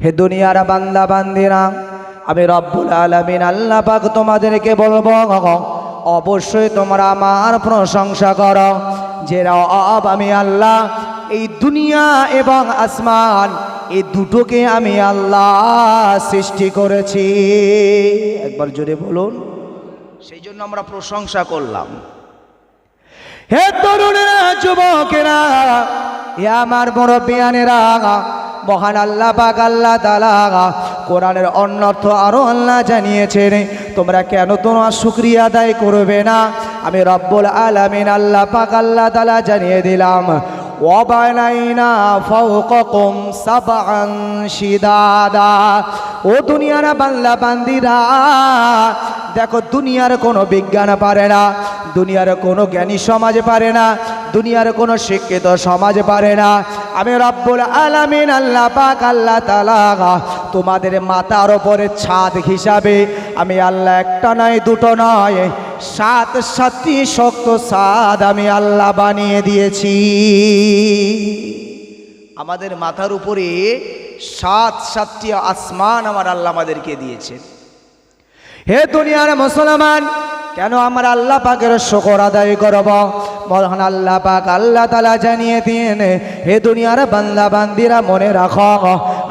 হে দুনিয়ার বান্দা বান্দিরা, আমি রব্বুল আলামিন আল্লাহ পাক তোমাদেরকে বলবো, অবশ্যই তোমরা আমার প্রশংসা করো। যে রব আমি আল্লাহ, এই দুনিয়া এবং আসমান এই দুটোকে আমি আল্লাহ সৃষ্টি করেছি। একবার জোরে বলুন। সেই জন্য আমরা প্রশংসা করলাম। হে তরুণেরা, যুবকেরা, হে আমার মুরব্বিয়ানেরা, মহান আল্লাহ পাক আল্লাহ তাআলা কোরআনের অন্যর্থ আরো আল্লাহ জানিয়েছেন। তোমরা কেন তোমার শুকরিয়া আদায় করবে না? আমি রব্বুল আলামিন আল্লাহ পাক আল্লাহ তাআলা জানিয়ে দিলাম, ওয়াবানাইনা ফাওকাকুম সাবআন শিদাদা। ও দুনিয়ার বান্দা বান্দিরা, দেখো দুনিয়ার কোনো বিজ্ঞান পারে না, দুনিয়ার কোনো জ্ঞানী সমাজ পারে না, দুনিয়ার কোনো শিক্ষিত সমাজ পারে না। আমি রব্বুল আলামিন আল্লাহ পাক আল্লাহ তাআলা তোমাদের মাথার উপরে ছাদ হিসাবে আমি আল্লাহ একটা নয় দুটো নয় 7টি শক্ত ছাদ আমি আল্লাহ বানিয়ে দিয়েছি। আমাদের মাথার উপরে 7টি আসমান আমার আল্লাহ আমাদেরকে দিয়েছে। হে দুনিয়ার মুসলমান, কেন আমরা আল্লাহ পাকের শুকর আদায় করব? মহান আল্লাহ পাক আল্লাহ তাআলা জানিয়ে দিন, হে দুনিয়ার বান্দা বান্দিরা মনে রাখো,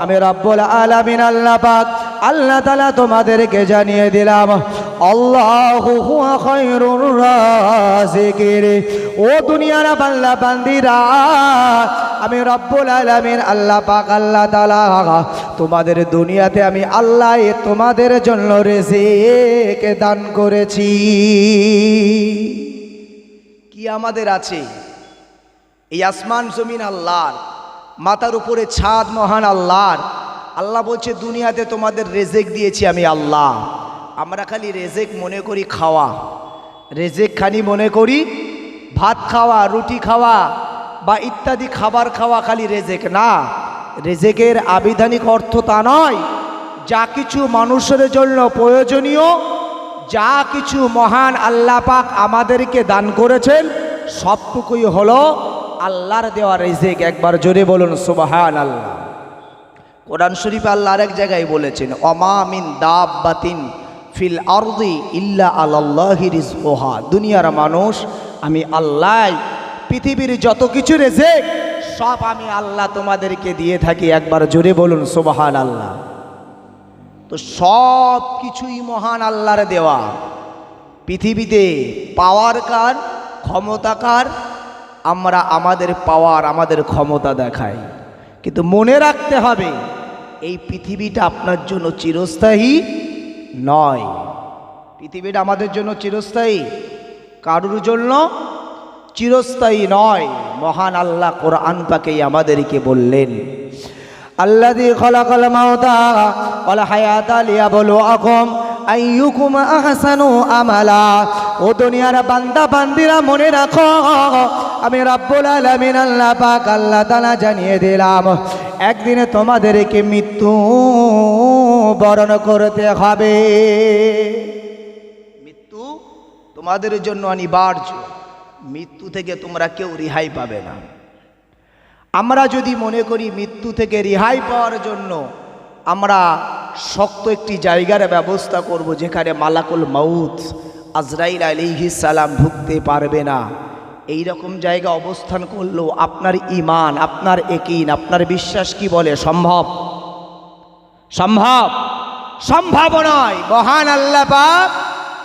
আমি রব্বুল আলামিন আল্লাহ পাক আল্লাহ তাআলা তোমাদেরকে জানিয়ে দিলাম, আল্লাহু হুয়া খায়রুর রাযিকিন। ও দুনিয়ার বান্দা বান্দিরা, আমি রব্বুল আলামিন আল্লাহ পাক আল্লাহ তাআলা তোমাদের দুনিয়াতে আমি আল্লাহ তোমাদের জন্য রিজিক দান করেছি। কি আমাদের আছে? এই আসমান জমিন আল্লাহর, মাথার উপরে ছাদ মহান আল্লাহর। আল্লাহ বলছে দুনিয়াতে তোমাদের রিজিক দিয়েছি আমি আল্লাহ। আমরা খালি রিজিক মনে করি খাওয়া, রিজিক খালি মনে করি ভাত খাওয়া, রুটি খাওয়া বা ইত্যাদি খাবার খাওয়া, খালি রিজিক না। রিজিকের আবিধানিক অর্থ তা নয়। যা কিছু মানুষের জন্য প্রয়োজনীয়, যা কিছু মহান আল্লাহ পাক আমাদেরকে দান করেছেন, সবটুকুই হলো আল্লাহর দেওয়া রিজিক। একবার জোরে বলুন সুবহানাল্লাহ। কোরআন শরীফে আল্লাহ আরেক জায়গায় বলেছেন, ওমা মিন দাব্বাতিন ফিল আরদি ইল্লা আলাল্লাহি রিজকুহা। দুনিয়ার মানুষ আমি আল্লাহ, পৃথিবীর যত কিছু রিজিক সব আমি আল্লাহ তোমাদেরকে দিয়ে থাকি। একবার জোরে বলুন সুবহানাল্লাহ। তো সব কিছুই মহান আল্লাহর দেওয়া। পৃথিবীতে পাওয়ার কার, ক্ষমতা কার? আমরা আমাদের পাওয়ার, আমাদের ক্ষমতা দেখাই। কিন্তু মনে রাখতে হবে, এই পৃথিবীটা আপনার জন্য চিরস্থায়ী নয়। পৃথিবীটা আমাদের জন্য চিরস্থায়ী, কারুর জন্য চিরস্থায়ী নয়। মহান আল্লাহ কোরআন পাকেই আমাদেরকে বললেন, আল্লাযী খালাকাল মাউতা ওয়াল হায়াতা লিয়াবলুয়াকুম আইয়ুকুম আহসানু আমালা। ও দুনিয়ার বান্দা বান্দিরা মনে রাখো, আমি রব্বুল আলামিন আল্লাহ পাক আল্লাহ তাআলা জানিয়ে দিলাম, একদিনে তোমাদেরকে মৃত্যু বরণ করতে হবে। মৃত্যু তোমাদের জন্য অনিবার্য। মৃত্যু থেকে তোমরা কেউ রেহাই পাবে না। আমরা যদি মনে করি মৃত্যু থেকে রেহাই পাওয়ার জন্য আমরা শক্ত একটি জায়গার ব্যবস্থা করব, যেখানে মালাকুল মাউত আজরাইল আলাইহিস সালাম ঢুকতে পারবে না, এই রকম জায়গা অবস্থান করলেও আপনার ঈমান, আপনার ইয়াকিন, আপনার বিশ্বাস কি বলে? সম্ভব? সম্ভব? সম্ভব নয়। মহান আল্লাহ পাক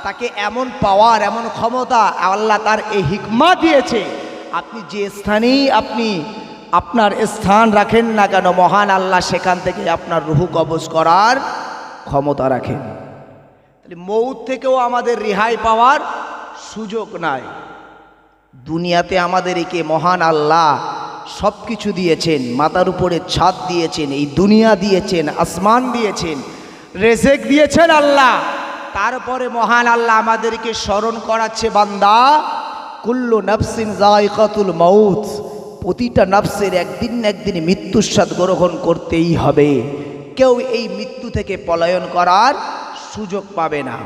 তাকে এমন পাওয়ার, এমন ক্ষমতা আল্লাহ তার এই হিকমত দিয়েছে, আপনি যে স্থানেই আপনি আপনার স্থান রাখেন না কেন, মহান আল্লাহ সেখান থেকে আপনার রূহ কবজ করার ক্ষমতা রাখেন। তাহলে মৌত থেকেও আমাদের রেহাই পাওয়ার সুযোগ নাই। দুনিয়াতে আমাদেরকে মহান আল্লাহ সব কিছু দিয়েছেন, মাথার উপরে ছাদ দিয়েছেন, এই দুনিয়া দিয়েছেন, আসমান দিয়েছেন, রিজিক দিয়েছেন আল্লাহ। তারপরে মহান আল্লাহ আমাদেরকে স্মরণ করাচ্ছে, বান্দা কুল্লু নাফসিন যায়িকাতুল মাউত, প্রতিটা নফসের একদিন না একদিন মৃত্যুর স্বাদ গ্রহণ করতেই হবে। কেউ এই মৃত্যু থেকে পলায়ন করার সুযোগ পাবে না।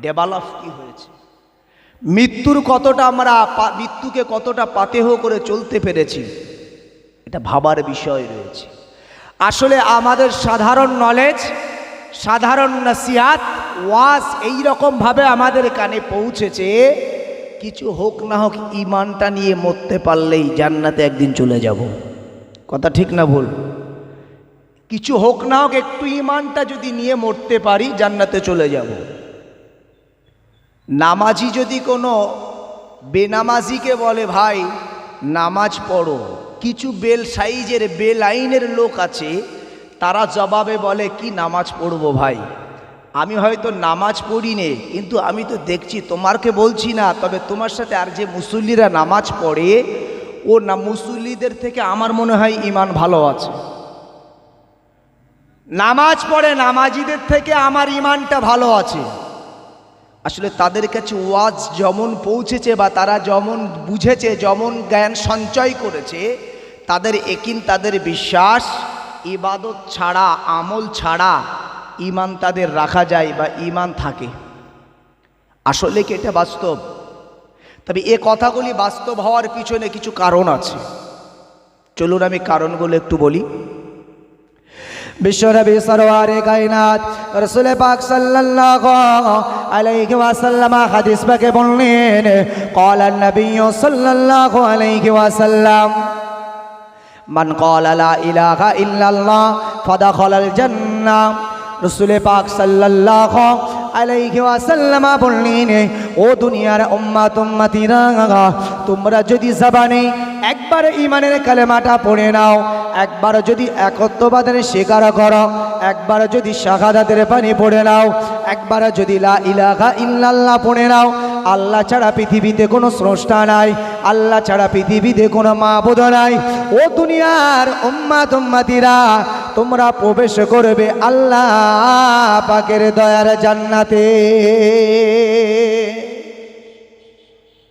ডেভেলপ কি হয়েছে, মৃত্যুর কতটা আমরা মৃত্যুকে কতটা পাতেহ করে চলতে পেরেছি, এটা ভাবার বিষয় রয়েছে। আসলে আমাদের সাধারণ নলেজ, সাধারণ নসিহাত, ওয়াজ এইরকমভাবে আমাদের কানে পৌঁছেছে, কিছু হোক না হোক ইমানটা নিয়ে মরতে পারলেই জান্নাতে একদিন চলে যাব। কথা ঠিক না ভুল? কিছু হোক না হোক একটু ইমানটা যদি নিয়ে মরতে পারি জান্নাতে চলে যাব। নামাজি যদি কোনো বেনামাজিকে বলে ভাই নামাজ পড়ো, কিছু বেল সাইজের বেলাইনের লোক আছে, তারা জবাবে বলে কি নামাজ পড়বো ভাই, আমি হয়তো নামাজ পড়ি নে, কিন্তু আমি তো দেখছি, তোমারকে বলছি না, তবে তোমার সাথে আর যে মুসল্লিরা নামাজ পড়ে ও না মুসল্লিদের থেকে আমার মনে হয় ইমান ভালো আছে। নামাজ পড়ে নামাজিদের থেকে আমার ইমানটা ভালো আছে। আসলে তাদের কাছে ওয়াজ যেমন পৌঁছেছে বা তারা যেমন বুঝেছে, যেমন জ্ঞান সঞ্চয় করেছে, তাদের একিন, তাদের বিশ্বাস, ইবাদত ছাড়া, আমল ছাড়া ইমান তাদের রাখা যায় বা ইমান থাকে। আসলে কি এটা বাস্তব? তবে এ কথাগুলি বাস্তব হওয়ার পিছনে কিছু কারণ আছে। চলুন আমি কারণগুলো একটু বলি। বিশ্বনবী সরওয়ারে কায়নাত রাসূল পাক সাল্লাল্লাহু আলাইহি ওয়াসাল্লাম হাদিস পাকে বললেন, ক্বালা নবী সাল্লাল্লাহু আলাইহি ওয়াসাল্লাম, মান ক্বালা লা ইলাহা ইল্লাল্লাহ ফাদাখালাল জান্নাহ। রাসূল পাক সাল্লাল্লাহু আলাইহি ওয়াসাল্লাম বললেন, ও দুনিয়ার উম্মত উম্মতিরা, তোমরা যদি জবানে একবার ঈমানের কালেমাটা পড়ে নাও, একবার যদি একত্ববাদের স্বীকার করো, একবার যদি শাহাদাতের পানি পড়ে নাও, একবার যদি লা ইলাহা ইল্লাল্লাহ পড়ে নাও, আল্লাহ ছাড়া পৃথিবীতে কোনো স্রষ্টা নাই, আল্লাহ ছাড়া পৃথিবীতে কোনো মাবুদ নাই, ও দুনিয়ার উম্মত উম্মতিরা, তোমরা প্রবেশ করবে আল্লাহ পাকের দয়ার জান্নাতে।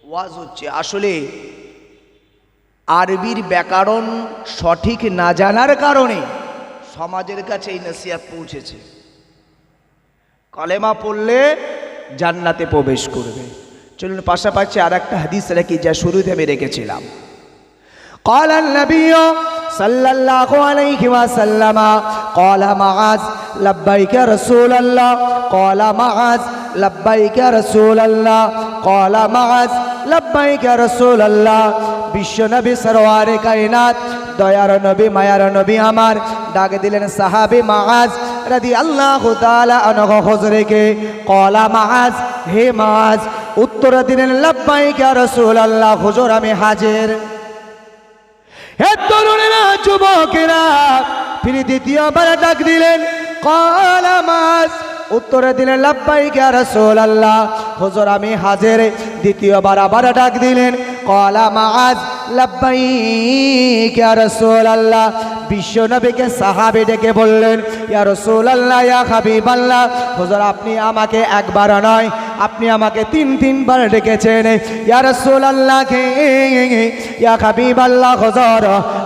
ওয়াজ হচ্ছে আসলে আরবির ব্যাকরণ সঠিক না জানার কারণে সমাজের কাছে এই নসিহত পৌঁছেছে। কলেমা পড়লে জান্নাতে প্রবেশ করবে। চলুন পাশাপাশি আর একটা হাদিস রাখি, যা শুরুতে আমি রেখেছিলাম। قال النبي صلى الله عليه وسلم قال معاذ لبيك رسول الله قال معاذ لبيك رسول الله قال معاذ لبيك رسول الله। বিশ্ব নবী সরওয়ারে কায়নাত, দয়ার নবী, মায়ার নবী আমার ডাক দিলেন সাহাবী মাআজ রাদিয়াল্লাহু তাআলা আনহু হুজুরকে। ক্বালা মাআজ, হে মাআজ, উত্তর দিলেন লব্বাইক ইয়া রাসূলুল্লাহ, হুজুর আমি হাজির। হে তরুণেরা, যুবকেরা, ফিরে দ্বিতীয়বার ডাক দিলেন। ক্বালা মাআজ, উত্তর দিলেন লব্বাইক ইয়া রাসূলুল্লাহ, হুজুর আমি হাজির। দ্বিতীয়বার আবার ডাক দিলেন। ক্বালা মাআজ লব্বাইক ইয়া রাসূলুল্লাহ। বিশ্ব নবীকে সাহাবী ডেকে বললেন, ইয়া রাসূলুল্লাহ, ইয়া হাবিবাল্লাহ, হুজুর আপনি আমাকে একবার নয়, আপনি আমাকে তিনবার ডেকেছেন। ইয়া রাসূলুল্লাহ, ইয়া হাবিবাল্লাহ হুজুর,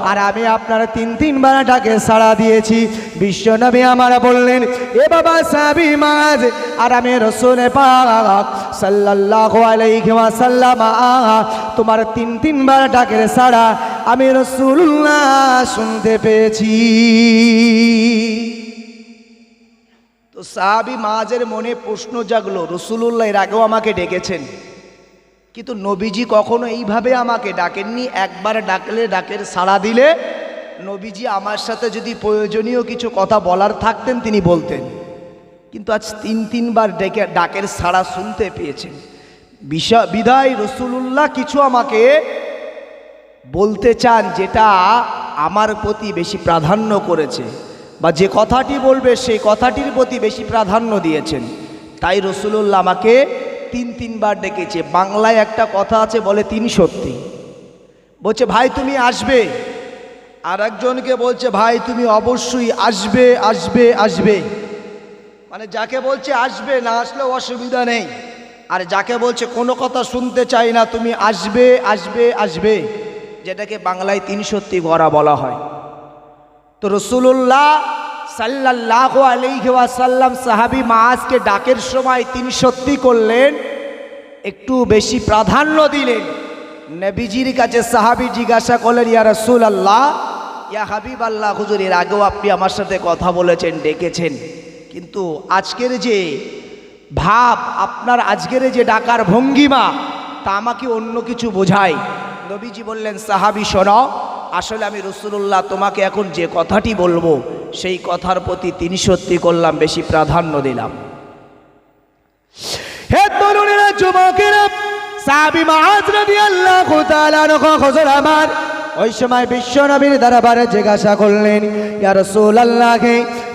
আর আমি আপনার তিনবার ডাকে সাড়া দিয়েছি। বিশ্ব নবী আমার বললেন, এ বাবা সাহাবী মাআজ, আর আমি রাসূল পাক সাল্লাল্লাহু আলাইহি ওয়াসাল্লাম তোমার তিনবার ডাকের সাড়া আমি রাসূলুল্লাহ শুনতে পেয়েছি। তো সাহাবী মাআজের মনে প্রশ্ন জাগলো, রাসূলুল্লাহ এর আগেও আমাকে ডেকেছেন, কিন্তু নবীজি কখনো এইভাবে আমাকে ডাকেননি। একবার ডাকলে, ডাকের সাড়া দিলে নবীজি আমার সাথে যদি প্রয়োজনীয় কিছু কথা বলার থাকতেন তিনি বলতেন, কিন্তু আজ তিনবার ডাকের সাড়া শুনতে পেয়েছেন। বিদায় রাসূলুল্লাহ কিছু আমাকে বলতে চান, যেটা আমার প্রতি বেশি প্রাধান্য করেছে, বা যে কথাটি বলবে সেই কথাটির প্রতি বেশি প্রাধান্য দিয়েছেন। তাই রাসূলুল্লাহ আমাকে তিনবার ডেকেছে। বাংলায় একটা কথা আছে, বলে তিন সত্যি। বলছে ভাই তুমি আসবে, আর একজনকে বলছে ভাই তুমি অবশ্যই আসবে আসবে আসবে, মানে যাকে বলছে আসবে, না আসলেও অসুবিধা নেই, আর যাকে বলছে কোনো কথা শুনতে চাই না, তুমি আসবে আসবে আসবে, যেটাকে বাংলায় তিন সত্যি গড়া বলা হয়। তো রাসূলুল্লাহ সাল্লাল্লাহু আলাইহি ওয়াসাল্লাম সাহাবী মাআজকে ডাকের সময় তিন সত্যি করলেন, একটু বেশি প্রাধান্য দিলেন। নবীজির কাছে সাহাবী জিজ্ঞাসা করলেন, ইয়া রাসূলুল্লাহ ইয়া হাবিব আল্লাহ হুজুর, এর আগেও আপনি আমার সাথে কথা বলেছেন, ডেকেছেন, কিন্তু আজকের যে ভাব, আপনার আজকের যে ডাকার ভঙ্গিমা, তা আমাকে অন্য কিছু বোঝায়। নবীজি বললেন, সাহাবী শোনো, আসলে আমি রাসূলুল্লাহ তোমাকে এখন যে কথাটি বলবো সেই কথার প্রতি 63 করলাম, বেশি প্রাধান্য দিলাম। হে তরুণেরা, যুবকেরা, সাহাবী মুআজ রাদিয়াল্লাহু তাআলা আনহু হুজুর আমার ওই সময় বিশ্ব নবীর দরবারে জিজ্ঞাসা করলেন, ইয়া রাসূলুল্লাহ,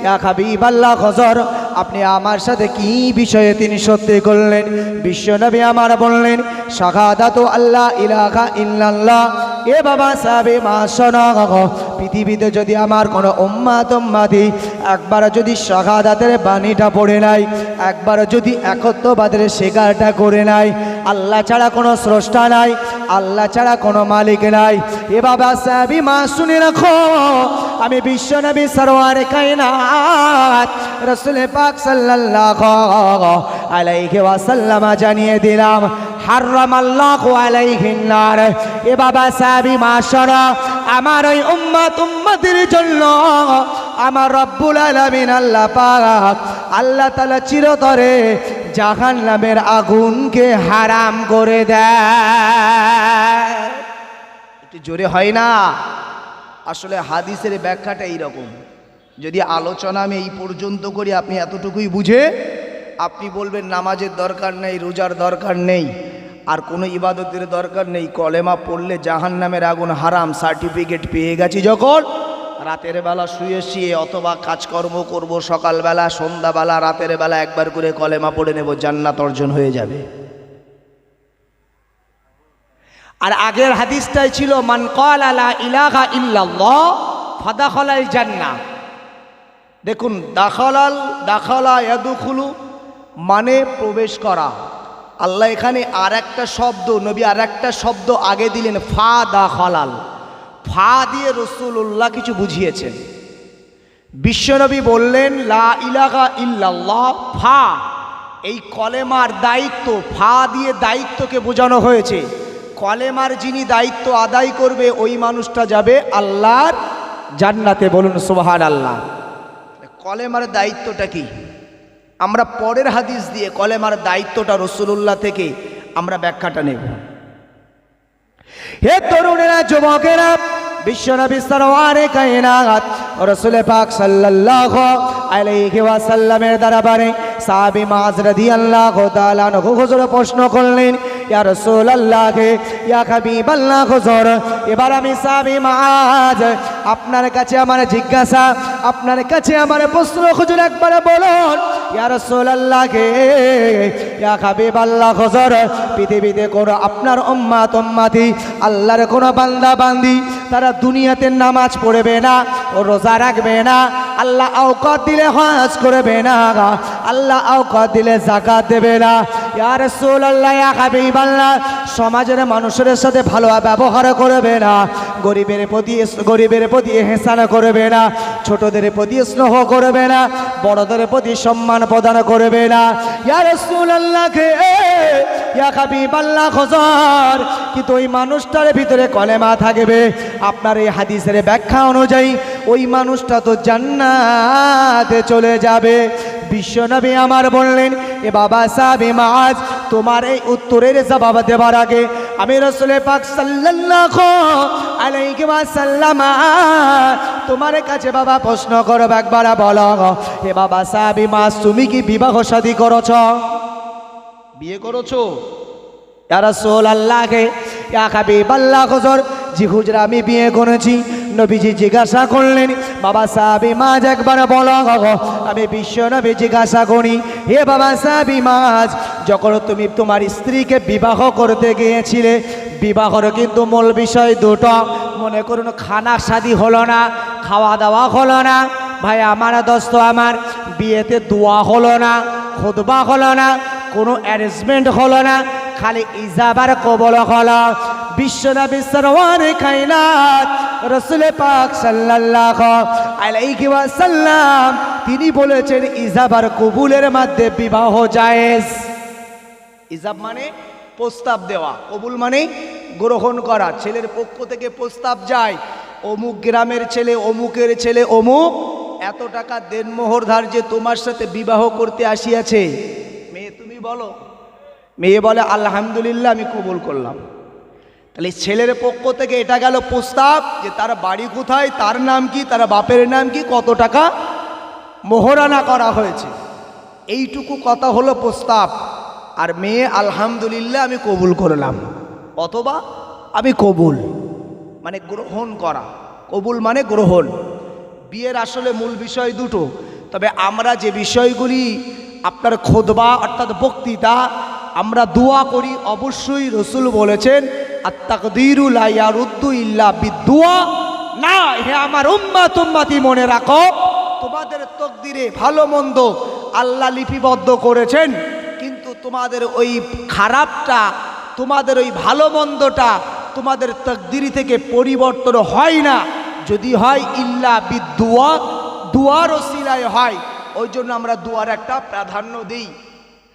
ইয়া হাবিবাল্লাহ হুজুর, আপনি আমার সাথে কি বিষয়ে 63 করলেন? বিশ্ব নবী আমার বললেন, শাহাদাতু আল্লাহ ইলাহা ইল্লাল্লাহ। এ বাবা সাহাবী মা শোনো, পৃথিবীতে যদি আমার কোনো উম্মতি একবার যদি শাহাদাতের বাণীটা পড়ে নাই, একবার যদি একত্ববাদের স্বীকারটা করে নাই, আল্লাহ ছাড়া কোনো স্রষ্টা নাই, আল্লাহ ছাড়া কোনো মালিক নাই, এ বাবা সাহাবী মা শুনে রাখো, আমি বিশ্ব নবী সরওয়ারে কায়নাত রাসূল পাক সাল্লাল্লাহু আলাইহি ওয়াসাল্লাম জানিয়ে দিলাম, হারামাল্লাহু আলাইহিন নার। এ বাবা সাহাবী মা শোনো, আমার ওই উম্মতের জন্য আমার রব্বুল আলামিন আল্লাহ পাক আল্লাহ তাআলা চিরতরে জাহান্নামের আগুনকে হারাম করে দেয়। একটু জোরে হয় না? আসলে হাদিসের ব্যাখ্যাটা এইরকম। যদি আলোচনা আমি এই পর্যন্ত করি, আপনি এতটুকুই বুঝে আপনি বলবেন নামাজের দরকার নেই, রোজার দরকার নেই, আর কোনো ইবাদতের দরকার নেই, কলেমা পড়লে জাহান্নামের আগুন হারাম সার্টিফিকেট পেয়ে গেছি যখন, রাতের বেলা শুয়ে শুয়ে অথবা কাজকর্ম করব, সকালবেলা সন্ধ্যাবেলা রাতের বেলা একবার করে কলেমা পড়ে নেব, জান্নাত অর্জন হয়ে যাবে। আর আগের হাদিসটাই ছিল, মান ক্বালা লা ইলাহা ইল্লাল্লাহ ফাদাখালাল জান্নাহ। দেখুন, দাখালা ইয়াদখুলু মানে প্রবেশ করা। আল্লাহ এখানে আর একটা শব্দ, নবী আর একটা শব্দ আগে দিলেন, ফা দাখালাল। ফা দিয়ে রাসূলুল্লাহ কিছু বুঝিয়েছেন। বিশ্বনবী বললেন, লা ইলাহা ইল্লাল্লাহ, ফা, এই কলেমার দায়িত্ব, ফা দিয়ে দায়িত্বকে বোঝানো হয়েছে। কলেমার যিনি দায়িত্ব আদায় করবে ওই মানুষটা যাবে আল্লাহর জান্নাতে। বলুন সুবহানাল্লাহ। কলেমার দায়িত্বটা কি? আমরা পরের হাদিস দিয়ে কলেমার দায়িত্বটা রাসূলুল্লাহ থেকে আমরা ব্যাখ্যাটা নেব। হে তরুণেরা, যুবকেরা, বিশ্বনবী সরওয়ারে কায়নাত রাসূল পাক সাল্লাল্লাহু আলাইহি ওয়াসাল্লামের দরবারে সাহাবী মুআজ রাদিয়াল্লাহু তাআলা আনহু হুজুর প্রশ্ন করলেন, ইয়া রাসূলুল্লাহ, ইয়া হাবিবাল্লাহ হুজুর, এবার আমি সাহাবী মুআজ আপনার কাছে আমার জিজ্ঞাসা, আপনার কাছে আমার প্রশ্ন, হুজুর একবার বলুন, ইয়া রাসূলুল্লাহ, ইয়া হাবিবাল্লাহ হুজুর, পৃথিবীতে কোনো আপনার উম্মতি আল্লাহর কোনো বান্দা বান্দি তারা দুনিয়াতে নামাজ পড়বে না, ও রোজা রাখবে না, আল্লাহ আওকাত দিলে হজ করবে না, আল্লাহ আওকাত দিলে যাকাত দেবে না, ইয়া রাসূলুল্লাহ, ইয়া হাবিবাল্লাহ, সমাজের মানুষের সাথে ভালো ব্যবহার করবে না, গরিবের প্রতি ইহসান করবে না, ছোটদের প্রতি স্নেহ করবে না, বড়দের প্রতি সম্মান প্রদান করবে না, ইয়া রাসূলুল্লাহ, ইয়া হাবিবাল্লাহ হুজুর, কিন্তু ওই মানুষটার ভিতরে কলেমা থাকবে। আপনার এই হাদিসের ব্যাখ্যা অনুযায়ী ওই মানুষটা তো জান্নাতে চলে যাবে। বিশ্বনবী আমার বললেন, এ বাবা সাহাবী মুআজ, তোমার এই উত্তরের জবাব দেওয়ার আগে আমি রাসূল পাক সাল্লাল্লাহু আলাইহি ওয়াসাল্লাম তোমার কাছে বাবা প্রশ্ন করব, একবার বলো, হে বাবা সাহাবী মুআজ, তুমি কি বিবাহ শাদী করেছো? বিয়ে করেছো? ইয়া রাসূলুল্লাহ, ইয়া হাবিবাল্লাহ হুজুর, জি হুজুর, আমি বিয়ে করেছি। নবীজি জিজ্ঞাসা করলেন, বাবা সাহাবী মুআজ একবার বলো, আমি বিশ্ব নবী জিজ্ঞাসা করি, হে বাবা সাহাবী মুআজ, যখন তুমি তোমার স্ত্রীকে বিবাহ করতে গিয়েছিলে, বিবাহর কিন্তু মূল বিষয় দুটো। মনে করুন খানা শাদী হলো না, খাওয়া দাওয়া হলো না, ভাই আমার দোস্ত আমার, বিয়েতে দোয়া হলো না, খুতবা হলো না, কোনো অ্যারেঞ্জমেন্ট হলো না, খালি ইজাবার কবল হলো। বিশ্বনবী সরওয়ারে কায়নাত রাসূল পাক সাল্লাল্লাহু আলাইহি ওয়াসাল্লাম তিনি বলেছেন, ইজাবার কবুলের মধ্যে বিবাহ জায়েজ। ইজাব মানে প্রস্তাব দেওয়া, কবুল মানে গ্রহণ করা। ছেলের পক্ষ থেকে প্রস্তাব যায়, অমুক গ্রামের ছেলে, অমুকের ছেলে অমুক এত টাকা দেনমোহর ধার যে তোমার সাথে বিবাহ করতে আসিয়াছে। মেয়ে তুমি বলো, মেয়ে বলে আলহামদুলিল্লাহ আমি কবুল করলাম। তাহলে ছেলের পক্ষ থেকে এটা গেল প্রস্তাব যে তার বাড়ি কোথায়, তার নাম কি, তার বাপের নাম কি, কত টাকা মোহরানা করা হয়েছে, এইটুকু কথা হলো প্রস্তাব। আর মেয়ে আলহামদুলিল্লাহ আমি কবুল করলাম, অথবা আমি কবুল মানে গ্রহণ করা, কবুল মানে গ্রহণ। বিয়ের আসলে মূল বিষয় দুটো, তবে আমরা যে বিষয়গুলি আপনার খুতবা অর্থাৎ বক্তৃতা আমরা দোয়া করি, অবশ্যই রসুল বলেছেন আত-তাকদীরু লা ইয়ারুদ্দু ইল্লা বিদ-দুআ। না হে আমার উম্মাত উম্মতি, মনে রাখো তোমাদের তকদিরে ভালো মন্দ আল্লাহ লিপিবদ্ধ করেছেন, কিন্তু তোমাদের ওই খারাপটা, তোমাদের ওই ভালো মন্দটা তোমাদের তকদিরি থেকে পরিবর্তন হয় না। যদি হয় ইল্লা বিদ-দুআ, দুয়ার ওসিলায় হয়। ওই জন্য আমরা দুয়ার একটা প্রাধান্য দিই।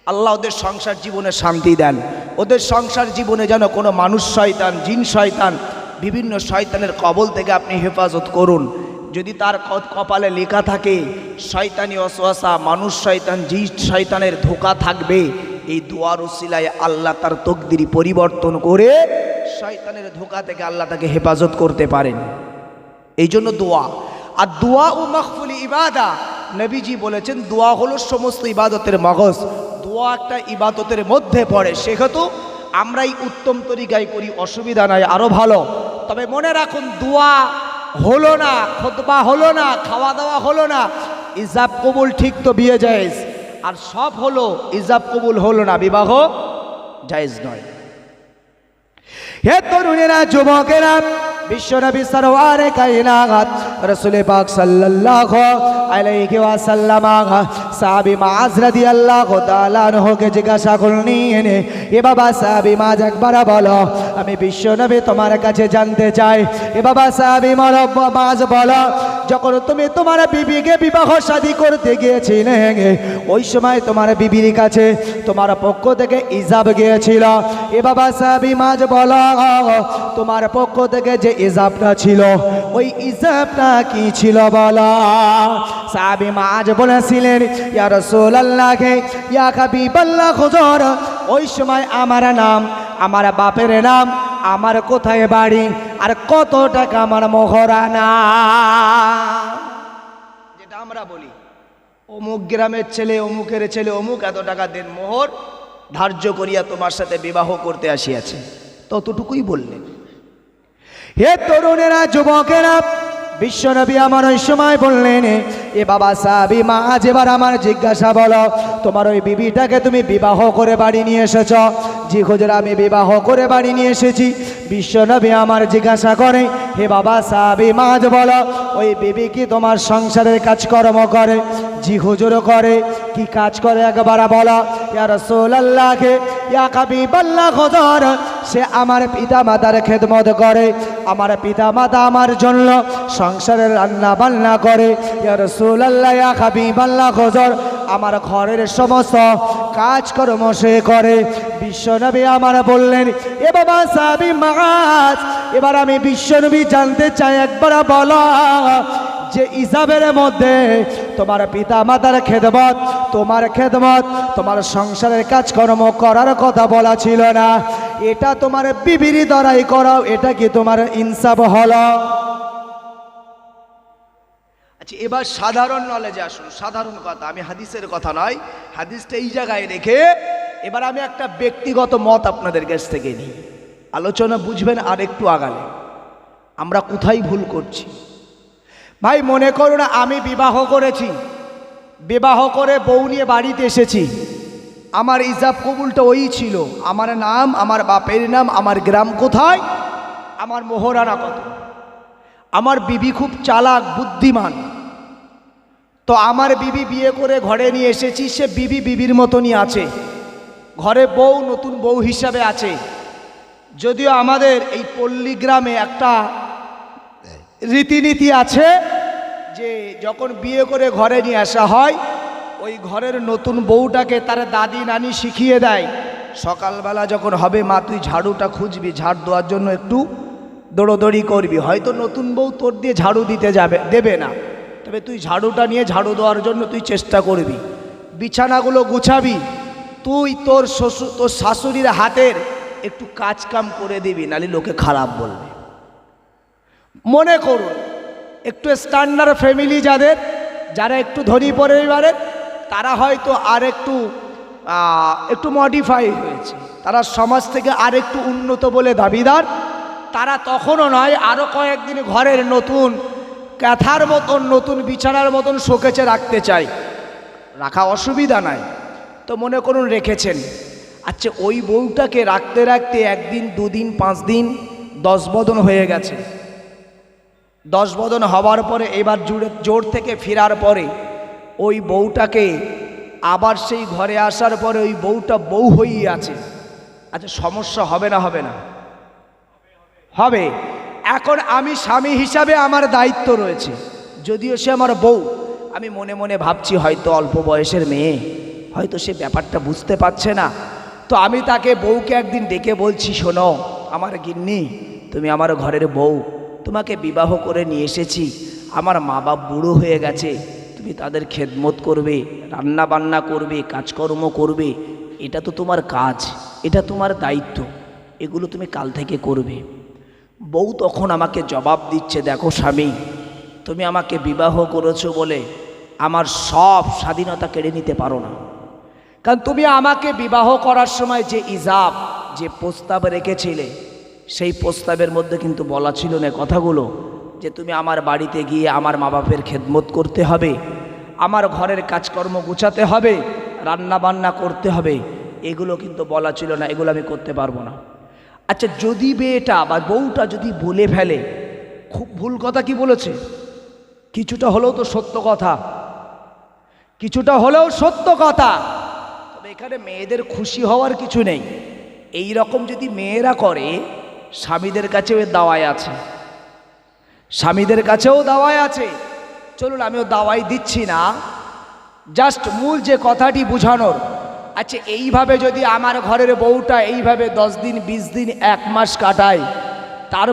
আল্লাহ ওদের সংসার জীবনে শান্তি দেন, ওদের সংসার জীবনে যেন কোনো মানুষ শয়তান, জিন শয়তান, বিভিন্ন শয়তানের কবল থেকে আপনি হেফাজত করুন। যদি তার কপালে লেখা থাকে শয়তানি ওয়াসওয়াসা, মানুষ শয়তান, জিন শয়তানের ধোঁকা থাকবে, এই দুয়ার ওসিলায় আল্লাহ তার তকদিরি পরিবর্তন করে শয়তানের ধোঁকা থেকে আল্লাহ তাকে হেফাজত করতে পারেন। এই জন্য দোয়া। আর দোয়া ও মাগফুল ইবাদা, নবীজি বলেছেন দোয়া হলো সমস্ত ইবাদতের মগজ। দোয়া একটা ইবাদতের মধ্যে পড়ে, সেহেতু আমরাই উত্তম তরিকায় করি, অসুবিধা নাই, আরও ভালো। তবে মনে রাখুন দোয়া হলো না, খুতবা হলো না, খাওয়া দাওয়া হলো না, ইজাব কবুল ঠিক তো বিয়ে জায়েজ, আর সব হলো ইজাব কবুল হলো না, বিবাহ জায়েজ নয়। হে তরুণেরা, যুবকেরা, বিশ্বনবী সরওয়ারে কায়নাত রাসূল পাক সাল্লাল্লাহু আলাইহি ওয়াসাল্লাম সাহাবী মুআজ রাদিয়াল্লাহু তাআলা আনহুকে জিজ্ঞাসা করলেন, এ বাবা সাহাবী মুআজ একবার বলো, আমি বিশ্বনবী তোমার কাছে জানতে চাই। এ বাবা সাহাবী মুআজ বলো, যখন তুমি তোমার বিবিকে বিবাহ শাদী করতে গিয়েছিলে, ওই সময় তোমার বিবির কাছে তোমার পক্ষ থেকে ইজাব গিয়েছিল। এ বাবা সাহাবী মুআজ বলো, তোমার পক্ষ থেকে যে ইজাবটা ছিল, ওই ইজাবটা কি ছিল বলো। সাহাবী মুআজ বলেছিলেন, ইয়া রাসূলুল্লাহ, ইয়া হাবিবাল্লাহ, হুজুর, ওই সময় আমার নাম, আমার বাপের নাম, আমার কোথায় বাড়ি, আর কত টাকা আমার মোহরানা। যেটা আমরা বলি অমুক গ্রামের ছেলে, অমুকের ছেলে অমুক এত টাকা দেন মোহর ধার্য করিয়া তোমার সাথে বিবাহ করতে আসিয়াছে, ততটুকুই বললেন। হে তরুণেরা, যুবকেরা, বিশ্বনবী আমার ওই সময় বললেন, এ বাবা সাহাবী মুআজ, এবার আমার জিজ্ঞাসা বলো, তোমার ওই বিবিটাকে তুমি বিবাহ করে বাড়ি নিয়ে এসেছ? জি হুজুর, আমি বিবাহ করে বাড়ি নিয়ে এসেছি। বিশ্বনবী আমার জিজ্ঞাসা করে, হে বাবা সাহাবী মুআজ বলো, ওই বিবি কি তোমার সংসারের কাজকর্ম করে? জি হুজুর করে। কি কাজ করে একবার বলো। ইয়া রাসূলুল্লাহ, ইয়া হাবিবাল্লাহ, হুজুর, সে আমার পিতা মাতার খেদমত করে, আমার পিতা মাতা আমার জন্য সংসারের রান্না বান্না করে। ইয়া রাসূলুল্লাহ, ইয়া হাবিবাল্লাহ, হুজুর, আমার ঘরের সমস্ত কাজকর্ম সে করে। বিশ্বনবী আমার বললেন, এ বাবা সাহাবী মুআজ, এবার আমি বিশ্বনবী জানতে চাই, একবার বলো যে ইজাবের মধ্যে তোমার পিতা মাতার খেদমত, তোমার খেদমত, তোমার সংসারের কাজকর্ম করার কথা বলা ছিল না, এটা তোমার বিবির দ্বারাই করাও, এটা কি তোমার ইনসাফ হলো? আচ্ছা, এবার সাধারণ নলেজে আসুন, সাধারণ কথা, আমি হাদিসের কথা নয়, হাদিসটা এই জায়গায় রেখে এবার আমি একটা ব্যক্তিগত মত আপনাদের কাছ থেকে নিই, আলোচনা বুঝবেন আর একটু আগালে আমরা কোথায় ভুল করছি। ভাই মনে করো না আমি বিবাহ করেছি, বিবাহ করে বউ নিয়ে বাড়িতে এসেছি, আমার ইজাব কবুলটা ওই ছিল, আমার নাম, আমার বাপের নাম, আমার গ্রাম কোথায়, আমার মোহরানা কত। আমার বিবি খুব চালাক বুদ্ধিমান, তো আমার বিবি বিয়ে করে ঘরে নিয়ে এসেছি, সে বিবি বিবির মতনই আছে, ঘরে বউ নতুন বউ হিসাবে আছে। যদিও আমাদের এই পল্লী গ্রামে একটা রীতিনীতি আছে যে যখন বিয়ে করে ঘরে নিয়ে আসা হয়, ওই ঘরের নতুন বউটাকে তার দাদি নানি শিখিয়ে দেয়, সকালবেলা যখন হবে, মা তুই ঝাড়ুটা খুঁজবি, ঝাড় দেওয়ার জন্য একটু দৌড়োদৌড়ি করবি, হয়তো নতুন বউ তোর দিয়ে ঝাড়ু দিতে দেবে না, তবে তুই ঝাড়ুটা নিয়ে ঝাড়ু দেওয়ার জন্য তুই চেষ্টা করবি, বিছানাগুলো গুছাবি, তুই তোর শাশুড়ির হাতের একটু কাজ কাম করে দিবি, নালে লোকে খারাপ বলবে। মনে করুন একটু স্ট্যান্ডার্ড ফ্যামিলি যারা একটু ধনী পরিবারের, তারা হয়তো আর একটু মডিফাই হয়েছে, তারা সমাজ থেকে আর একটু উন্নত বলে দাবিদার, তারা তখনও নয়, আরও কয়েকদিন ঘরের নতুন কাঁথার মতন নতুন বিছানার মতন শোকেচে রাখতে চাই, রাখা অসুবিধা নাই। তো মনে করুন রেখেছেন, আচ্ছা ওই বউটাকে রাখতে রাখতে একদিন, দুদিন, 5 দিন, 10 বদন হয়ে গেছে। 10 বদন হওয়ার পরে এবার জোর থেকে ফেরার পরে ওই বউটাকে আবার সেই ঘরে আসার পরে ওই বউটা বউ হয়েই আছে। আচ্ছা সমস্যা হবে না? হবে না? হবে। এখন আমি স্বামী হিসাবে আমার দায়িত্ব রয়েছে, যদিও সে আমার বউ, আমি মনে মনে ভাবছি হয়তো অল্প বয়সের মেয়ে, হয়তো সে ব্যাপারটা বুঝতে পারছে না। তো আমি তাকে বউকে একদিন ডেকে বলছি, শোনো আমার গিন্নি, তুমি আমার ঘরের বউ, তোমাকে বিবাহ করে নিয়ে এসেছি, আমার মা বাপ বুড়ো হয়ে গেছে, তুমি তাদের খেদমত করবে, রান্না বান্না করবে, কাজকর্ম করবে, এটা তো তোমার কাজ, এটা তোমার দায়িত্ব, এগুলো তুমি কাল থেকে করবে। বউ তখন আমাকে জবাব দিচ্ছে, দেখো স্বামী, তুমি আমাকে বিবাহ করেছো বলে আমার সব স্বাধীনতা কেড়ে নিতে পারো না, কারণ তুমি আমাকে বিবাহ করার সময় যে ইজাব, যে প্রস্তাব রেখেছিলে, সেই প্রস্তাবের মধ্যে কিন্তু বলা ছিল না কথাগুলো, যে তুমি আমার বাড়িতে গিয়ে আমার মা বাপের খেদমত করতে হবে, আমার ঘরের কাজকর্ম গুছাতে হবে, রান্না বান্না করতে হবে, এগুলো কিন্তু বলা ছিল না, এগুলো আমি করতে পারবো না। আচ্ছা যদি মেয়েটা বা বউটা যদি বলে ফেলে, খুব ভুল কথা কি বলেছে, কিছুটা হলেও তো সত্য কথা, কিছুটা হলেও সত্য কথা, তবে এখানে মেয়েদের খুশি হওয়ার কিছু নেই। এই রকম যদি মেয়েরা করে, স্বামীদের কাছেও দাওয়াই আছে, স্বামীদের কাছেও দাওয়াই আছে। চলুন আমিও দাওয়াই দিচ্ছি না, জাস্ট মূল যে কথাটি বোঝানোর। আচ্ছা এইভাবে যদি আমার ঘরের বউটা এইভাবে 10 দিন, 20 দিন, 1 মাস কাটায়, তার